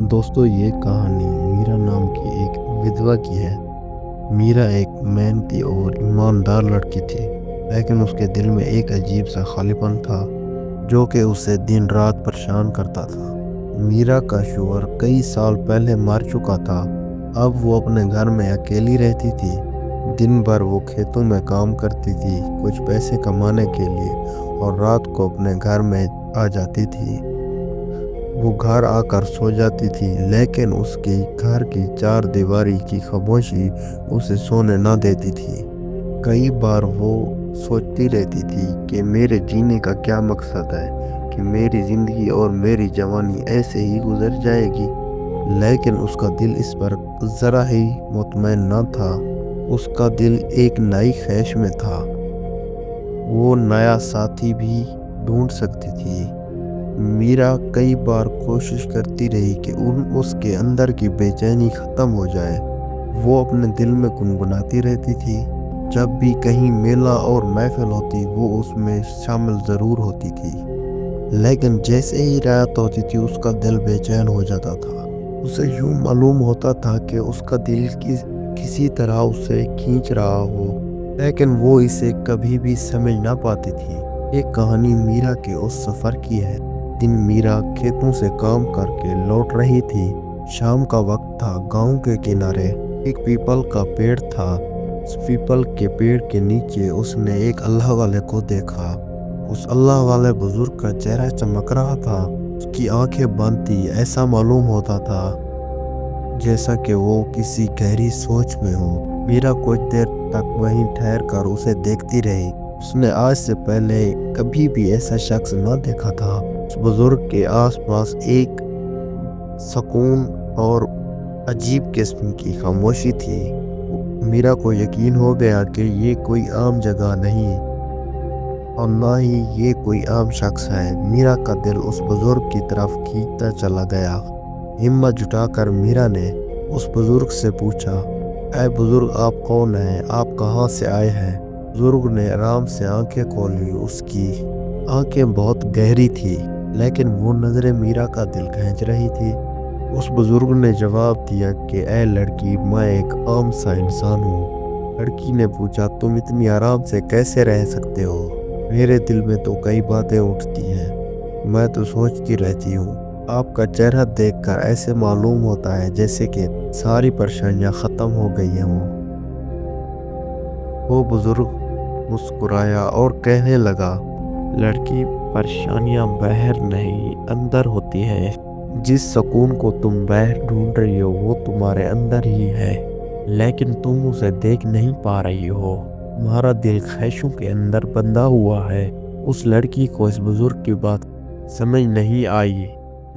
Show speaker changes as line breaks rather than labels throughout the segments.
दोस्तों ये कहानी मीरा नाम की एक विधवा की है। मीरा एक मेहनती और ईमानदार लड़की थी, लेकिन उसके दिल में एक अजीब सा खालीपन था जो कि उसे दिन रात परेशान करता था। मीरा का शौहर कई साल पहले मर चुका था। अब वो अपने घर में अकेली रहती थी। दिन भर वो खेतों में काम करती थी कुछ पैसे कमाने के लिए, और रात को अपने घर में आ जाती थी। वो घर आकर सो जाती थी, लेकिन उसके घर की चार दीवारी की खामोशी उसे सोने न देती थी। कई बार वो सोचती रहती थी कि मेरे जीने का क्या मकसद है, कि मेरी जिंदगी और मेरी जवानी ऐसे ही गुजर जाएगी। लेकिन उसका दिल इस पर जरा ही मुतमईन न था। उसका दिल एक नई ख्वाहिश में था। वो नया साथी भी ढूंढ सकती थी। मीरा कई बार कोशिश करती रही कि उसके अंदर की बेचैनी खत्म हो जाए। वो अपने दिल में गुनगुनाती रहती थी। जब भी कहीं मेला और महफिल होती वो उसमें शामिल ज़रूर होती थी, लेकिन जैसे ही रात होती थी उसका दिल बेचैन हो जाता था। उसे यूं मालूम होता था कि उसका दिल किसी तरह उसे खींच रहा हो, लेकिन वो इसे कभी भी समझ ना पाती थी। ये कहानी मीरा के उस सफ़र की है। दिन मीरा खेतों से काम करके लौट रही थी। शाम का वक्त था। गांव के किनारे एक पीपल का पेड़ था। उस पीपल के पेड़ के नीचे उसने एक अल्लाह वाले को देखा। उस अल्लाह वाले बुजुर्ग का चेहरा चमक रहा था। उसकी आंखें बंद थी। ऐसा मालूम होता था जैसा कि वो किसी गहरी सोच में हो। मीरा कुछ देर तक वहीं ठहर कर उसे देखती रही। उसने आज से पहले कभी भी ऐसा शख्स न देखा था। उस बुजुर्ग के आसपास एक सुकून और अजीब किस्म की खामोशी थी। मीरा को यकीन हो गया कि ये कोई आम जगह नहीं, और ना ही ये कोई आम शख्स है। मीरा का दिल उस बुजुर्ग की तरफ खींचता चला गया। हिम्मत जुटाकर मीरा ने उस बुजुर्ग से पूछा, ऐ बुजुर्ग, आप कौन हैं? आप कहाँ से आए हैं? बुजुर्ग ने आराम से आंखें खोली। उसकी आंखें बहुत गहरी थी, लेकिन वो नजरें मीरा का दिल खींच रही थी। उस बुजुर्ग ने जवाब दिया कि ऐ लड़की, मैं एक आम सा इंसान हूँ। लड़की ने पूछा, तुम इतनी आराम से कैसे रह सकते हो? मेरे दिल में तो कई बातें उठती हैं। मैं तो सोचती रहती हूँ। आपका चेहरा देखकर ऐसे मालूम होता है जैसे कि सारी परेशानियां खत्म हो गई हों। वो बुजुर्ग मुस्कुराया और कहने लगा, लड़की, परेशानियां बाहर नहीं अंदर होती है। जिस सुकून को तुम बाहर ढूंढ रही हो वो तुम्हारे अंदर ही है, लेकिन तुम उसे देख नहीं पा रही हो। तुम्हारा दिल ख्वाहिशों के अंदर बंधा हुआ है। उस लड़की को इस बुजुर्ग की बात समझ नहीं आई,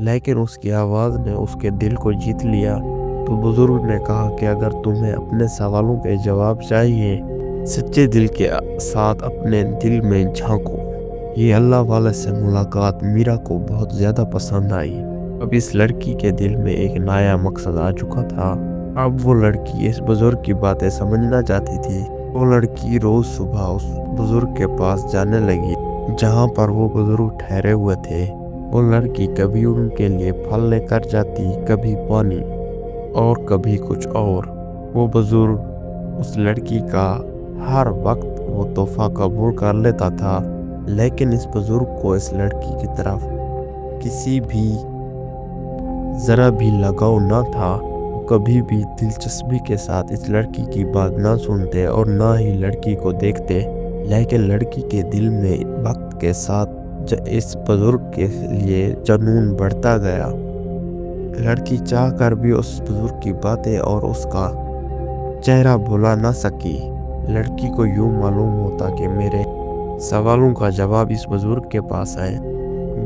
लेकिन उसकी आवाज़ ने उसके दिल को जीत लिया। तो बुजुर्ग ने कहा कि अगर तुम्हें अपने सवालों के जवाब चाहिए, सच्चे दिल के साथ अपने दिल में झांको। ये अल्लाह वाले से मुलाकात मीरा को बहुत ज़्यादा पसंद आई। अब इस लड़की के दिल में एक नया मकसद आ चुका था। अब वो लड़की इस बुजुर्ग की बातें समझना चाहती थी। वो लड़की रोज सुबह उस बुजुर्ग के पास जाने लगी जहाँ पर वो बुजुर्ग ठहरे हुए थे। वो लड़की कभी उनके लिए फल लेकर जाती, कभी पानी, और कभी कुछ और। वो बुजुर्ग उस लड़की का हर वक्त वो तोहफा कबूल कर लेता था, लेकिन इस बुजुर्ग को इस लड़की की तरफ किसी भी जरा भी लगाव न था। वो कभी भी दिलचस्पी के साथ इस लड़की की बात ना सुनते और ना ही लड़की को देखते, लेकिन लड़की के दिल में वक्त के साथ इस बुजुर्ग के लिए जुनून बढ़ता गया। लड़की चाह कर भी उस बुजुर्ग की बातें और उसका चेहरा भुला ना सकी। लड़की को यूं मालूम होता कि मेरे सवालों का जवाब इस बुजुर्ग के पास है,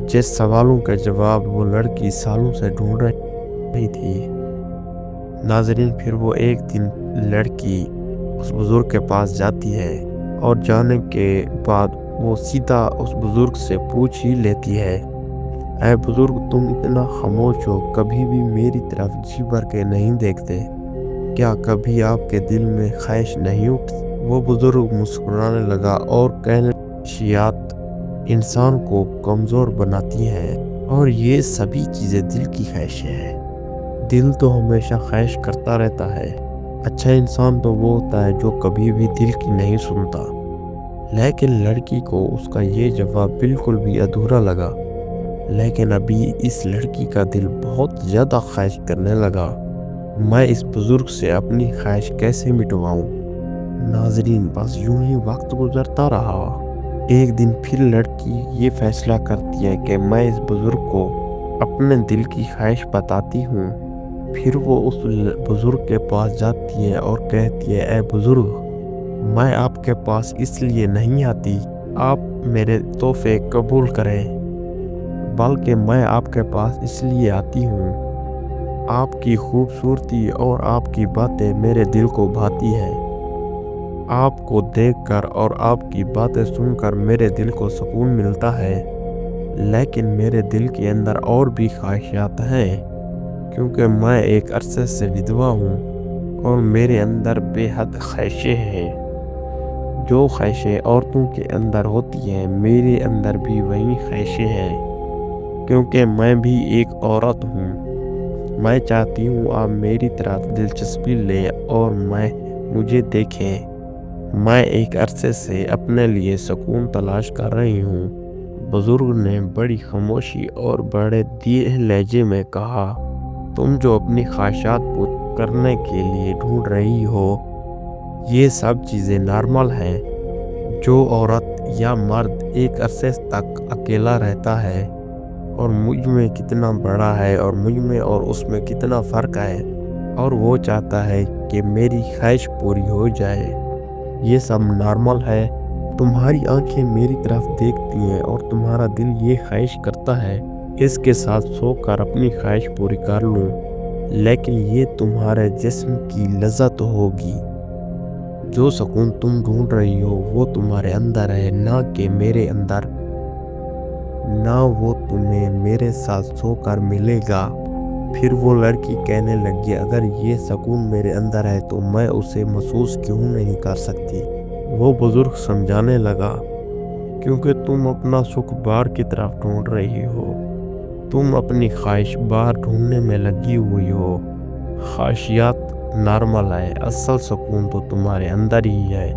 जिस सवालों के जवाब वो लड़की सालों से ढूंढ रही थी। नाजरीन, फिर वो एक दिन लड़की उस बुजुर्ग के पास जाती है, और जाने के बाद वो सीधा उस बुजुर्ग से पूछ ही लेती है, ऐ बुजुर्ग, तुम इतना खामोश हो, कभी भी मेरी तरफ जी भर के नहीं देखते। क्या कभी आपके दिल में ख्वाहिश नहीं उठती? वो बुजुर्ग मुस्कुराने लगा और कहने, ख्वाहिशात इंसान को कमज़ोर बनाती हैं, और ये सभी चीज़ें दिल की ख्वाहिशें हैं। دل تو ہمیشہ خواہش کرتا رہتا ہے۔ اچھا انسان تو وہ ہوتا ہے جو کبھی بھی دل کی نہیں سنتا۔ لیکن لڑکی کو اس کا یہ جواب بالکل بھی ادھورا لگا۔ لیکن ابھی اس لڑکی کا دل بہت زیادہ خواہش کرنے لگا۔ میں اس بزرگ سے اپنی خواہش کیسے مٹواؤں؟ ناظرین، بس یوں ہی وقت گزرتا رہا۔ ایک دن پھر لڑکی یہ فیصلہ کرتی ہے کہ میں اس بزرگ کو اپنے دل کی خواہش بتاتی ہوں۔ پھر وہ اس بزرگ کے پاس جاتی ہے اور کہتی ہے، اے بزرگ، میں آپ کے پاس اس لیے نہیں آتی آپ میرے تحفے قبول کریں، بلکہ میں آپ کے پاس اس لیے آتی ہوں، آپ کی خوبصورتی اور آپ کی باتیں میرے دل کو بھاتی ہیں۔ آپ کو دیکھ کر اور آپ کی باتیں سن کر میرے دل کو سکون ملتا ہے، لیکن میرے دل کے اندر اور بھی خواہشات ہیں، کیونکہ میں ایک عرصے سے ودھوا ہوں اور میرے اندر بے حد خواہشیں ہیں۔ جو خواہشیں عورتوں کے اندر ہوتی ہیں، میرے اندر بھی وہی خواہشیں ہیں، کیونکہ میں بھی ایک عورت ہوں۔ میں چاہتی ہوں آپ میری طرح دلچسپی لیں اور مجھے دیکھیں۔ میں ایک عرصے سے اپنے لیے سکون تلاش کر رہی ہوں۔ بزرگ نے بڑی خاموشی اور بڑے دیر لہجے میں کہا، تم جو اپنی خواہشات پوری کرنے کے لیے ڈھونڈ رہی ہو، یہ سب چیزیں نارمل ہیں۔ جو عورت یا مرد ایک عرصے تک اکیلا رہتا ہے اور مجھ میں کتنا بڑا ہے اور مجھ میں اور اس میں کتنا فرق ہے، اور وہ چاہتا ہے کہ میری خواہش پوری ہو جائے، یہ سب نارمل ہے۔ تمہاری آنکھیں میری طرف دیکھتی ہیں اور تمہارا دل یہ خواہش کرتا ہے اس کے ساتھ سو کر اپنی خواہش پوری کر لوں، لیکن یہ تمہارے جسم کی لذت ہوگی۔ جو سکون تم ڈھونڈ رہی ہو وہ تمہارے اندر ہے، نہ کہ میرے اندر، نہ وہ تمہیں میرے ساتھ سو کر ملے گا۔ پھر وہ لڑکی کہنے لگی، اگر یہ سکون میرے اندر ہے تو میں اسے محسوس کیوں نہیں کر سکتی؟ وہ بزرگ سمجھانے لگا، کیونکہ تم اپنا سکھ باہر کی طرف ڈھونڈ رہی ہو، تم اپنی خواہش باہر ڈھونڈنے میں لگی ہوئی ہو۔ خواہشات نارمل ہے، اصل سکون تو تمہارے اندر ہی ہے۔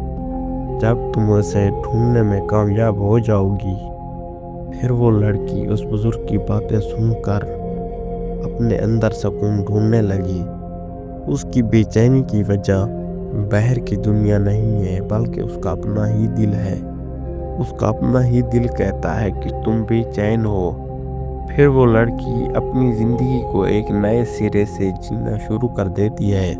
جب تم اسے ڈھونڈنے میں کامیاب ہو جاؤ گی۔ پھر وہ لڑکی اس بزرگ کی باتیں سن کر اپنے اندر سکون ڈھونڈنے لگی۔ اس کی بے چینی کی وجہ باہر کی دنیا نہیں ہے، بلکہ اس کا اپنا ہی دل ہے۔ اس کا اپنا ہی دل کہتا ہے کہ تم بے چین ہو۔ پھر وہ لڑکی اپنی زندگی کو ایک نئے سرے سے جینا شروع کر دیتی ہے۔